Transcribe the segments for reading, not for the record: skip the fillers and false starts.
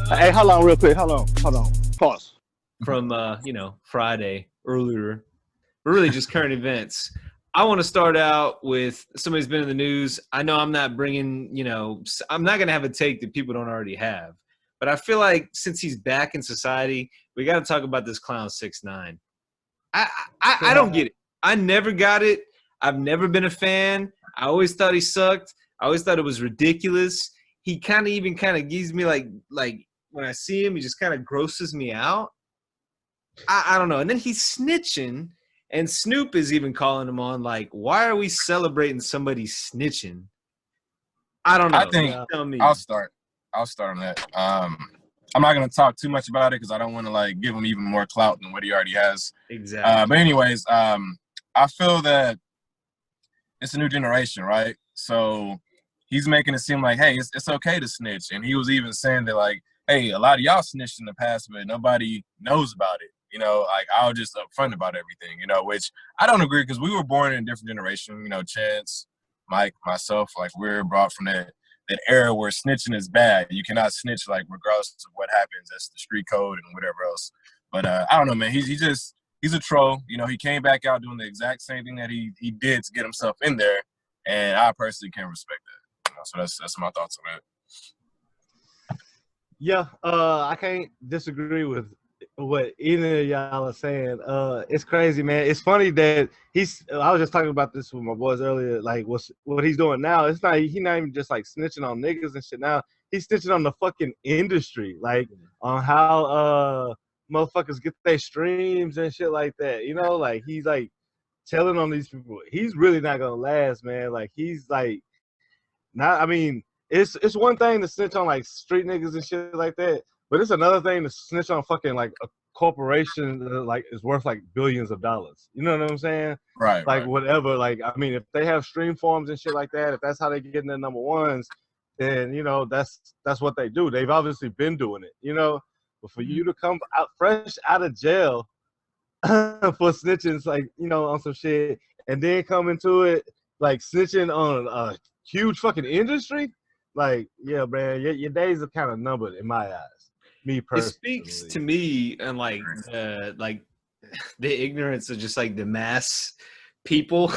Hey, hold on real quick. Hold on. Pause. From Friday earlier, but really just current events. I want to start out with somebody's been in the news. I know I'm not bringing, I'm not going to have a take that people don't already have, but I feel like since he's back in society, we got to talk about this clown 6ix9ine. I don't get it. I never got it. I've never been a fan. I always thought he sucked. I always thought it was ridiculous. He kind of gives me like when I see him, he just kind of grosses me out. I don't know. And then he's snitching, and Snoop is even calling him on, like, why are we celebrating somebody snitching? I don't know. I think Tell me. I'll start on that. I'm not gonna talk too much about it because I don't want to like give him even more clout than what he already has. Exactly. But anyways, I feel that it's a new generation, right? So he's making it seem like, hey, it's okay to snitch, and he was even saying that like, hey, a lot of y'all snitched in the past, but nobody knows about it. Like I was just upfront about everything, which I don't agree because we were born in a different generation. Chance, Mike, myself, like we're brought from that era where snitching is bad. You cannot snitch, like regardless of what happens. That's the street code and whatever else. But I don't know, man. He's a troll. He came back out doing the exact same thing that he did to get himself in there, and I personally can't respect that. So that's my thoughts on it. Yeah, I can't disagree with what either of y'all are saying. It's crazy, man. It's funny that I was just talking about this with my boys earlier. Like, what he's doing now? He's not even just like snitching on niggas and shit. Now he's snitching on the fucking industry, like on how motherfuckers get their streams and shit like that. Like he's like telling on these people. He's really not gonna last, man. Like he's like not. I mean, it's one thing to snitch on like street niggas and shit like that. But it's another thing to snitch on fucking like a corporation that like is worth like billions of dollars. You know what I'm saying? Right. Like right. whatever. Like I mean, if they have stream forms and shit like that, if that's how they get in their number ones, then that's what they do. They've obviously been doing it. But for you to come out fresh out of jail for snitching, it's like on some shit, and then come into it like snitching on a huge fucking industry. Like, yeah, man, your days are kind of numbered in my eyes. Me personally. It speaks to me and like the ignorance of just like the mass people.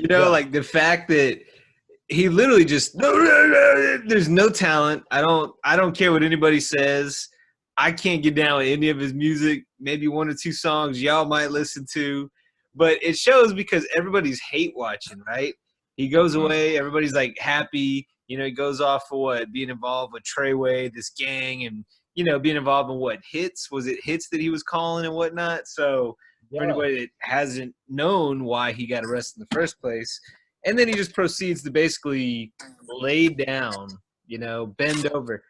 Like the fact that he literally just there's no talent. I don't care what anybody says. I can't get down with any of his music. Maybe one or two songs y'all might listen to, but it shows because everybody's hate watching, right? He goes away, everybody's like happy. He goes off for what? Being involved with Treyway, this gang, and, being involved in what? Hits? Was it hits that he was calling and whatnot? So for anybody that hasn't known why he got arrested in the first place, and then he just proceeds to basically lay down, bend over.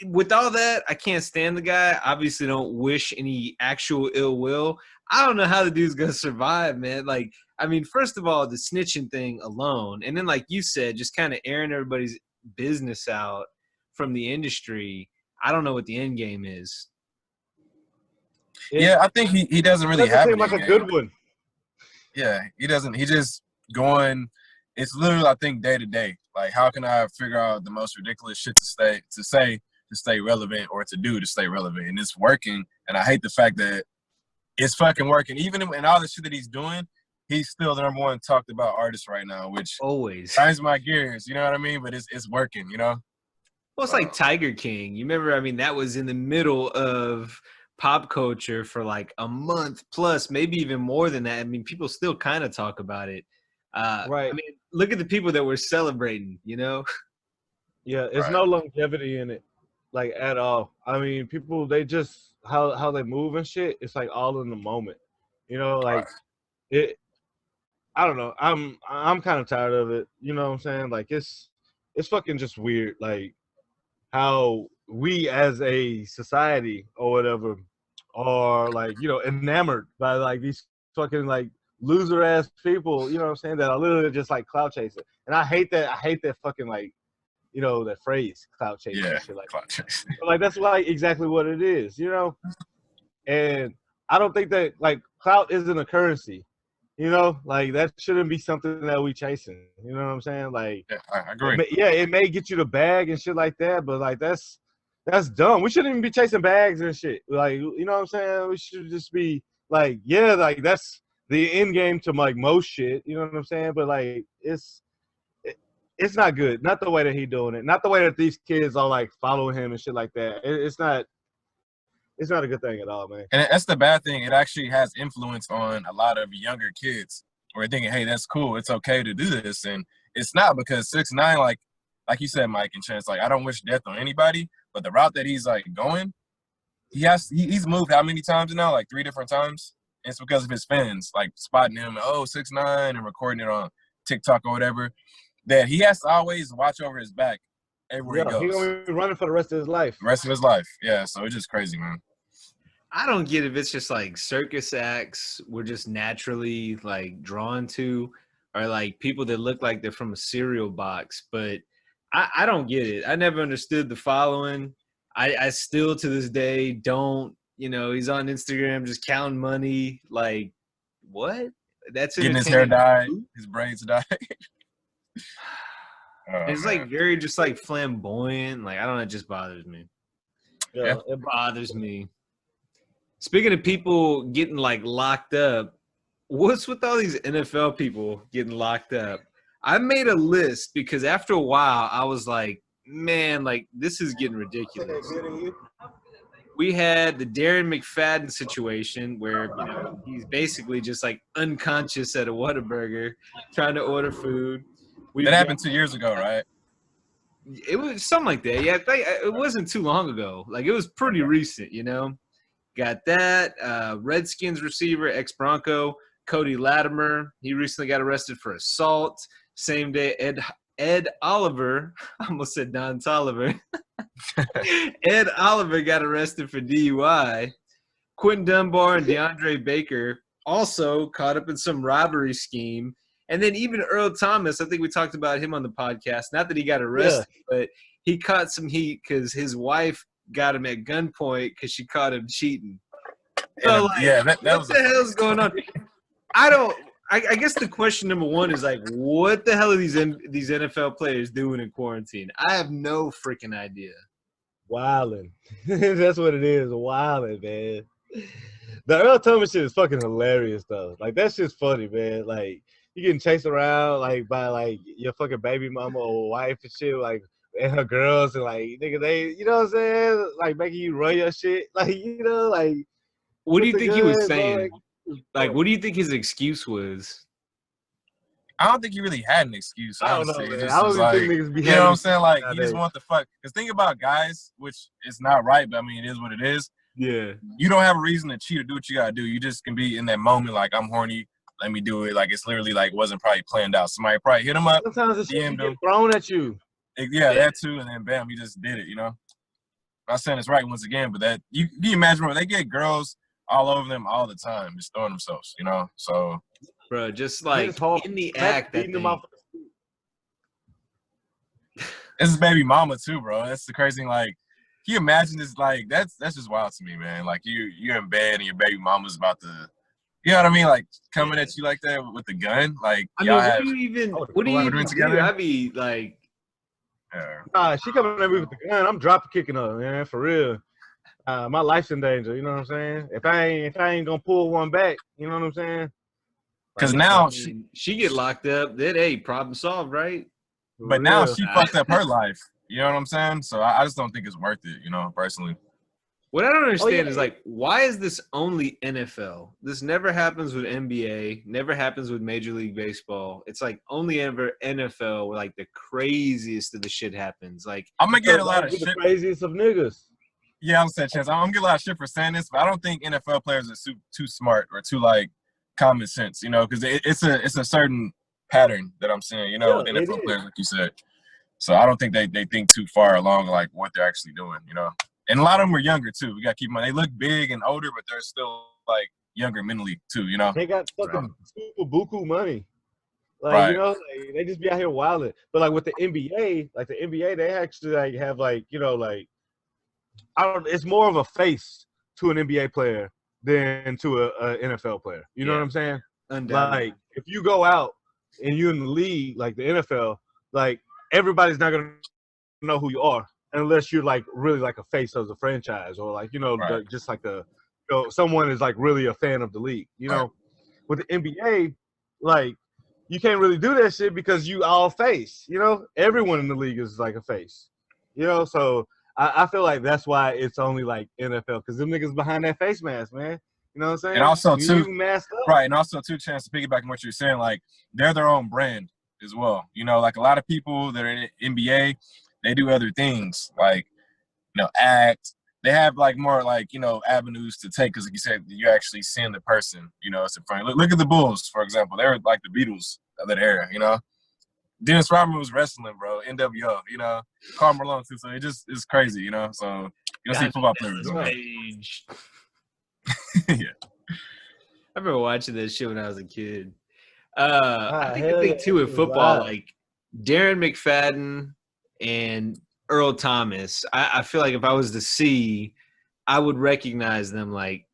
With all that, I can't stand the guy. Obviously don't wish any actual ill will. I don't know how the dude's going to survive, man. Like, I mean, first of all, the snitching thing alone, and then like you said, just kind of airing everybody's business out from the industry. I don't know what the end game is. Yeah, I think he doesn't really have seem like a good one. Yeah, he doesn't. He just going. It's literally, I think, day to day. Like, how can I figure out the most ridiculous shit to stay relevant or to do to stay relevant? And it's working. And I hate the fact that it's fucking working. Even in all the shit that he's doing, he's still the number one talked about artist right now, which always grinds my gears. You know what I mean? But it's working. Well, it's like Tiger King. You remember? I mean, that was in the middle of pop culture for like a month plus, maybe even more than that. I mean, people still kind of talk about it. Right. I mean, look at the people that we're celebrating, Yeah, it's no longevity in it, like at all. I mean, people, they just how they move and shit. It's like all in the moment, like it. I don't know. I'm kind of tired of it. You know what I'm saying? Like it's fucking just weird. Like how we as a society or whatever are like enamored by like these fucking like loser ass people, what I'm saying, that are literally just like clout chasing. And I hate that fucking like that phrase, clout chasing. Yeah, shit like clout chasing. But like that's like exactly what it is, and I don't think that like clout isn't a currency, like that shouldn't be something that we chasing, you know what I'm saying? Like yeah, I agree. It may get you the bag and shit like that, but like that's That's dumb. We shouldn't even be chasing bags and shit. Like, you know what I'm saying? We should just be like, yeah, like that's the end game to like most shit. You know what I'm saying? But like, it's not good. Not the way that he doing it. Not the way that these kids are like following him and shit like that. It's not. It's not a good thing at all, man. And that's the bad thing. It actually has influence on a lot of younger kids who are thinking, hey, that's cool. It's okay to do this. And it's not, because 6ix9ine, like you said, Mike and Chance, like, I don't wish death on anybody, but the route that he's like going, he's moved how many times now? Like 3 different times. And it's because of his fans, like spotting him, oh, 6ix9ine, and recording it on TikTok or whatever, that he has to always watch over his back everywhere he goes. He's gonna be running for the rest of his life. The rest of his life. Yeah, so it's just crazy, man. I don't get if it's just like circus acts we're just naturally like drawn to, or like people that look like they're from a cereal box. But I don't get it. I never understood the following. I still to this day don't. You know, he's on Instagram just counting money. Like, what? That's getting his hair dyed, his braids dyed. It's like very just like flamboyant. Like, I don't know, it just bothers me. Yeah, it bothers me. Speaking of people getting like locked up, what's with all these NFL people getting locked up? I made a list because after a while I was like, man, like this is getting ridiculous. We had the Darren McFadden situation where, you know, he's basically just like unconscious at a Whataburger trying to order food. That happened 2 years ago, right? It was something like that. Yeah, it wasn't too long ago. Like, it was pretty recent, you know. Got that. Redskins receiver, ex-Bronco, Cody Latimer. He recently got arrested for assault. Same day, Ed Oliver. I almost said Don Tolliver. Ed Oliver got arrested for DUI. Quentin Dunbar and DeAndre Baker also caught up in some robbery scheme. And then even Earl Thomas, I think we talked about him on the podcast. Not that he got arrested, but he caught some heat because his wife got him at gunpoint because she caught him cheating. So, like, what the hell is going on? I guess the question number one is, like, what the hell are these NFL players doing in quarantine? I have no freaking idea. Wilding. That's what it is. Wilding, man. The Earl Thomas shit is fucking hilarious, though. Like, that's just funny, man. Like, you getting chased around, like, by, like, your fucking baby mama or wife and shit, like, and her girls, and, like, nigga, they, you know what I'm saying? Like, making you run your shit. Like, you know, like. What do you think he was saying? Like, what do you think his excuse was? I don't think he really had an excuse. I don't know, man. I don't like, think niggas be you know what I'm saying? Like, nowadays. he just want the fuck. Because think about guys, which is not right, but I mean, it is what it is. Yeah. You don't have a reason to cheat or do what you got to do. You just can be in that moment, like, I'm horny, let me do it. Like, it's literally, like, wasn't probably planned out. Somebody probably hit him up. Sometimes the shit get thrown at you. Yeah, that too. And then, bam, he just did it, you know? I'm not saying it's right once again, but that, you can imagine, bro, they get girls all over them all the time, just throwing themselves, you know? So. Bro, just like in the act that This is baby mama too, bro. That's the crazy thing. Like, can you imagine this? Like, that's just wild to me, man. Like, you're in bed and your baby mama's about to, you know what I mean? Like, coming at you like that with the gun. Like, I mean, what do you even together? do? I'd be like, nah, she coming at me with the gun. I'm drop kicking her, man, for real. My life's in danger. You know what I'm saying? If I ain't gonna pull one back, you know what I'm saying? Because now she get locked up. Then, hey, problem solved, right? But now she fucked up her life. You know what I'm saying? So I just don't think it's worth it, you know, personally. What I don't understand is, like, why is this only NFL? This never happens with NBA, never happens with Major League Baseball. It's like only ever NFL where, like, the craziest of the shit happens. Like, I'm going to get a lot of shit. The craziest of niggas. Yeah, I'm saying, Chance. I'm going to get a lot of shit for saying this, but I don't think NFL players are too smart or too, like, common sense, you know, because it's a certain pattern that I'm seeing, you know, with NFL players, like you said. So I don't think they think too far along, like, what they're actually doing, you know. And a lot of them are younger, too. We got to keep in mind. They look big and older, but they're still, like, younger mentally, too, you know. They got fucking super buku money. Like, you know, like, they just be out here wilding. But, like, with the NBA, they actually, like, have, like, you know, like, it's more of a face to an NBA player than to a NFL player. You know what I'm saying? Undoubtedly. Like, if you go out and you're in the league, like the NFL, like, everybody's not going to know who you are. unless you're like really like a face of the franchise or like Right. just like someone is like really a fan of the league. Right. With the NBA, like you can't really do that shit because you all face. Everyone in the league is like a face. So I feel like that's why it's only like NFL because them niggas behind that face mask, man. You know what I'm saying? And also too, you masked up. right, and also too, Chance, to piggyback on what you're saying, like they're their own brand as well. Like a lot of people that are in NBA, they do other things like act. They have like more like avenues to take because like you said, you're actually seeing the person. It's in front. Look at the Bulls, for example. They're like the Beatles of that era. Dennis Rodman was wrestling, bro. NWO. Karl Malone too. So it's crazy. So you'll see football players. Yeah. I remember watching that shit when I was a kid. I think the thing too with football, like Darren McFadden and Earl Thomas, I feel like if I was to see, I would recognize them. Like,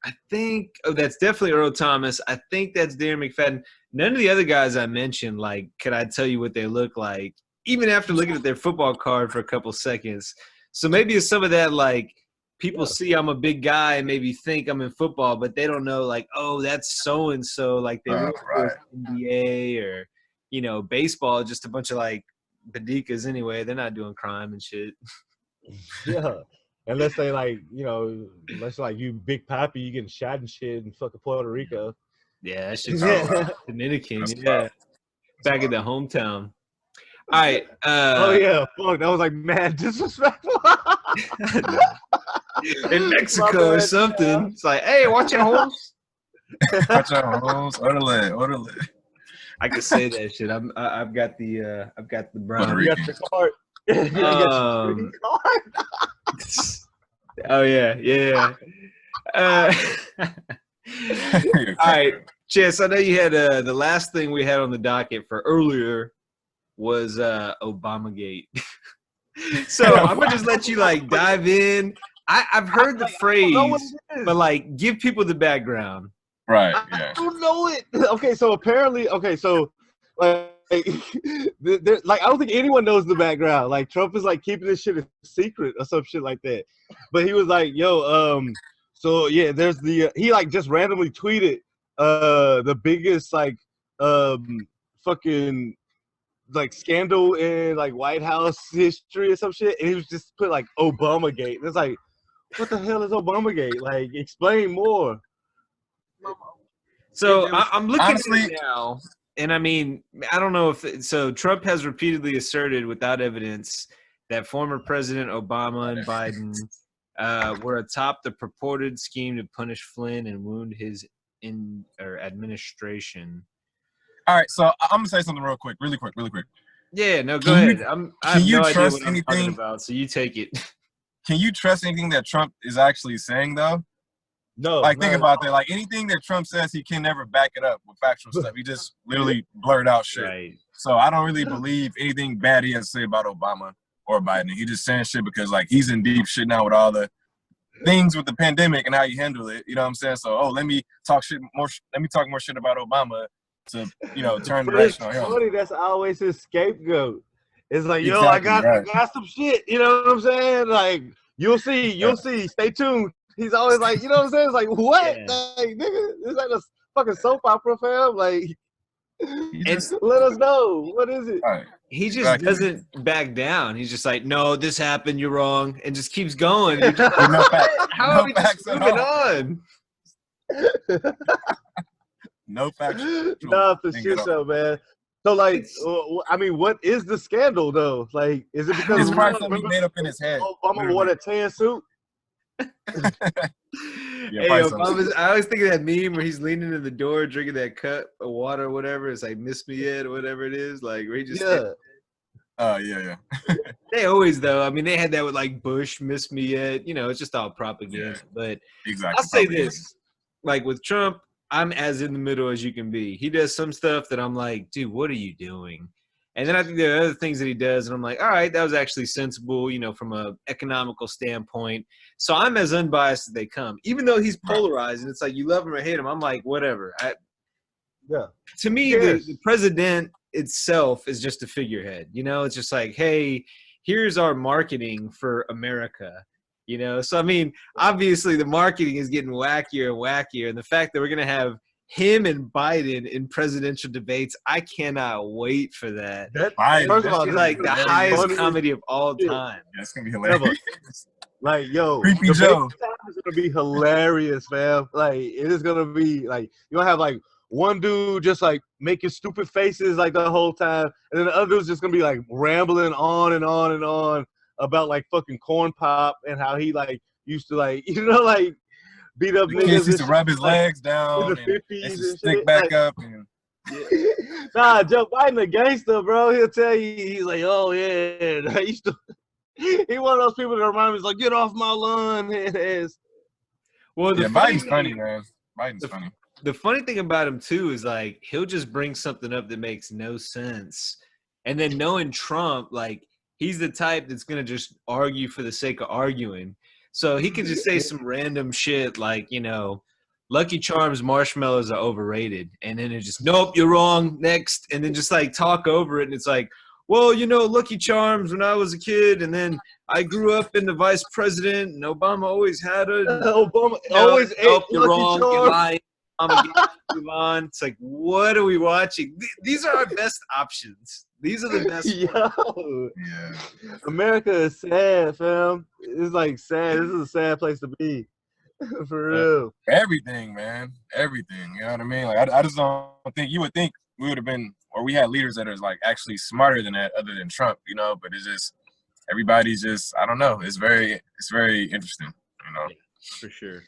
I think that's definitely Earl Thomas. I think that's Darren McFadden. None of the other guys I mentioned, like, could I tell you what they look like, even after looking at their football card for a couple seconds. So maybe it's some of that, like, people see I'm a big guy and maybe think I'm in football, but they don't know, like, oh, that's so-and-so. Like, they work for NBA or, baseball, just a bunch of, like, badikas anyway. They're not doing crime and shit. Yeah. Unless they like, unless like you Big Papi, you getting shot and shit in fucking Puerto Rico. Yeah, that shit's Dominican. Yeah. Back in the hometown. All right. Oh yeah, fuck. That was like mad disrespectful. In Mexico or something. It's like, hey, watch your homes. Watch your homes. Orderly. I can say that shit. I've got the brown. You got the card. Oh yeah. All right, Chance. I know you had the last thing we had on the docket for earlier was Obamagate. So I'm gonna just let you like dive in. I've heard the phrase, but like give people the background. Right. Yeah. I don't know it. Okay, so apparently, like I don't think anyone knows the background. Like Trump is like keeping this shit a secret or some shit like that. But he was like, yo, so yeah, there's he like just randomly tweeted the biggest like fucking like scandal in like White House history or some shit, and he was just put like Obamagate. And it's like, what the hell is Obamagate? Like, explain more. So I'm looking honestly at it now, and I mean, I don't know if so. Trump has repeatedly asserted, without evidence, that former President Obama and Biden were atop the purported scheme to punish Flynn and wound his administration. All right, so I'm gonna say something really quick. Yeah, no, go ahead. I have no idea what I'm talking about, so you take it. Can you trust anything that Trump is actually saying, though? No. Like, think about that. Like, anything that Trump says, he can never back it up with factual stuff. He just literally blurred out shit. Right. So I don't really believe anything bad he has to say about Obama or Biden. He just saying shit because, like, he's in deep shit now with all the things with the pandemic and how you handle it. You know what I'm saying? So, let me talk more shit about Obama to, turn the direction on him. Funny, that's always his scapegoat. It's like, yo, I got some shit. You know what I'm saying? Like, you'll see. Stay tuned. He's always like, you know what I'm saying? It's like, what? Yeah. Like, nigga, it's like a fucking soap opera, fam. Like, let us know. What is it? Right. He just doesn't back down. He's just like, no, this happened. You're wrong. And just keeps going. How are we just moving on? No facts. Nah, for sure, so, man. So, like, I mean, what is the scandal, though? Like, is it because it's probably something he made up in his head? Obama wore a tan suit? Hey, I always think of that meme where he's leaning in the door drinking that cup of water or whatever. It's like "Miss Me Yet" or whatever it is. Like where he just yeah. They always though. I mean, they had that with like Bush, "Miss Me Yet." It's just all propaganda. Yeah, but exactly. I'll say this: like with Trump, I'm as in the middle as you can be. He does some stuff that I'm like, dude, what are you doing? And then I think there are other things that he does, and I'm like, all right, that was actually sensible, from an economical standpoint. So I'm as unbiased as they come, even though he's polarized, and it's like you love him or hate him. I'm like, whatever. To me, the president itself is just a figurehead. It's just like, hey, here's our marketing for America. You know, so I mean, obviously the marketing is getting wackier and wackier, and the fact that we're gonna have him and Biden in presidential debates, I cannot wait for that. Biden, First of that all, shit It's this like is the hilarious. highest funny comedy of all shit. time. Yeah, it's gonna be Ever. hilarious. Like, yo, Creepy the Joe. FaceTime is gonna be hilarious, fam. Like, it is gonna be like you're gonna have like one dude just like making stupid faces like the whole time, and then the other dude's just gonna be like rambling on and on and on about like fucking corn pop and how he like used to like like beat up The niggas kids and used to shit, rub his like, legs in down the and they 50s used to and stick shit. back Like, up and nah, Joe Biden a gangster, bro. He'll tell you, he's like, oh yeah, I used to. He one of those people that remind me, like, get off my lawn. Well, the yeah, funny Biden's funny, thing, man. Biden's funny. the funny thing about him too is like he'll just bring something up that makes no sense, and then knowing Trump, like he's the type that's gonna just argue for the sake of arguing. So he could just say some random shit like, Lucky Charms marshmallows are overrated, and then it's just nope, you're wrong. Next, and then just like talk over it, and it's like, well, Lucky Charms when I was a kid, and then I grew up in the vice president, and Obama always had it. And, Obama always ate nope, you're Lucky wrong. You're Charms. lying. Obamagate, move on. It's like, what are we watching? These are our best options. These are the best. Yo, Yeah. America is sad, fam. It's like sad. This is a sad place to be, for real. Everything, man. Everything. You know what I mean? Like I just don't think you would think we would have been, or we had leaders that are like actually smarter than that, other than Trump. But it's just everybody's just, I don't know. It's very interesting. Yeah, for sure.